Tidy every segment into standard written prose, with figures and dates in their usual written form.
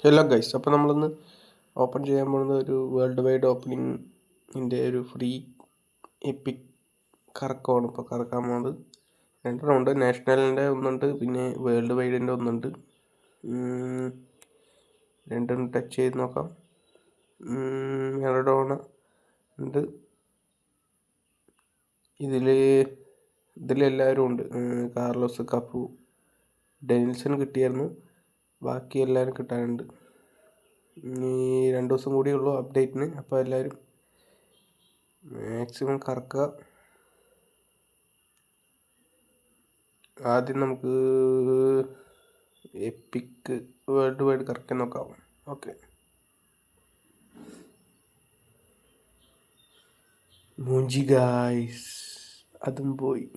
Hello guys, അപ്പോൾ നമ്മളൊന്ന് open ചെയ്യാൻ പോകുന്നത് ഒരു വേൾഡ് വൈഡ് ഓപ്പണിങ്ങിൻ്റെ ഒരു ഫ്രീ എപ്പിക് കറക്കമാണ് ഇപ്പോൾ കറക്കാൻ പോകുന്നത്. രണ്ടെണ്ണം ഉണ്ട്, നാഷണലിൻ്റെ ഒന്നുണ്ട്, പിന്നെ വേൾഡ് വൈഡിൻ്റെ ഒന്നുണ്ട്. രണ്ടും ടച്ച് ചെയ്ത് നോക്കാം. മെറഡോണ ഉണ്ട്, ഇതിലെല്ലാവരും ഉണ്ട്. കാർലോസ്, കപ്പു, ഡെനിൽസൺ കിട്ടിയായിരുന്നു, ബാക്കി എല്ലാവരും കിട്ടാനുണ്ട്. ഇനി 2 ദിവസം കൂടിയേ ഉള്ളൂ അപ്ഡേറ്റിന്. അപ്പോൾ എല്ലാവരും മാക്സിമം കറക്കുക. ആദ്യം നമുക്ക് എപ്പിക് വേൾഡ് വൈഡ് കറക്കാൻ നോക്കാം. ഓക്കെ, മൂഞ്ചി ഗായ്സ്, അതും പോയി.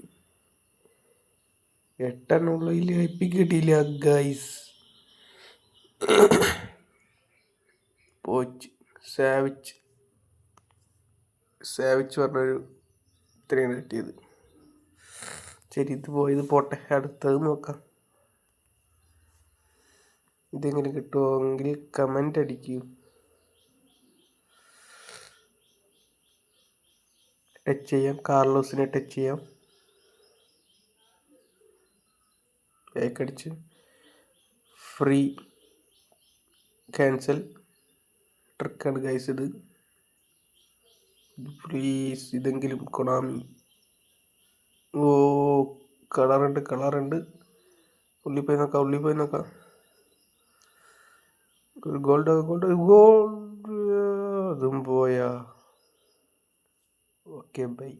8 എപ്പിക് കിട്ടിയില്ല ഗായ്സ്. പോച്ച് സാവിച്ച് പറഞ്ഞൊരു ഇത്രയാണ് കിട്ടിയത്. ശരി, ഇത് പോയത് പോട്ടെ, അടുത്തത് നോക്കാം. ഇതെങ്ങനെ കിട്ടുമെങ്കിൽ കമൻ്റ് അടിക്കൂ. ടച്ച് ചെയ്യാം, കാർലോസിനെ ടച്ച് ചെയ്യാം. ബാക്കടിച്ച് ഫ്രീ ക്യാൻസൽ ട്രിക്കാണ് ഗൈസ് ഇത്. പ്ലീസ് ഇതെങ്കിലും കൊണാമി. ഓ, കളറുണ്ട്. ഉള്ളിൽ പോയി നോക്കാം. ഒരു ഗോൾഡ്, അതും പോയാ. Okay, by.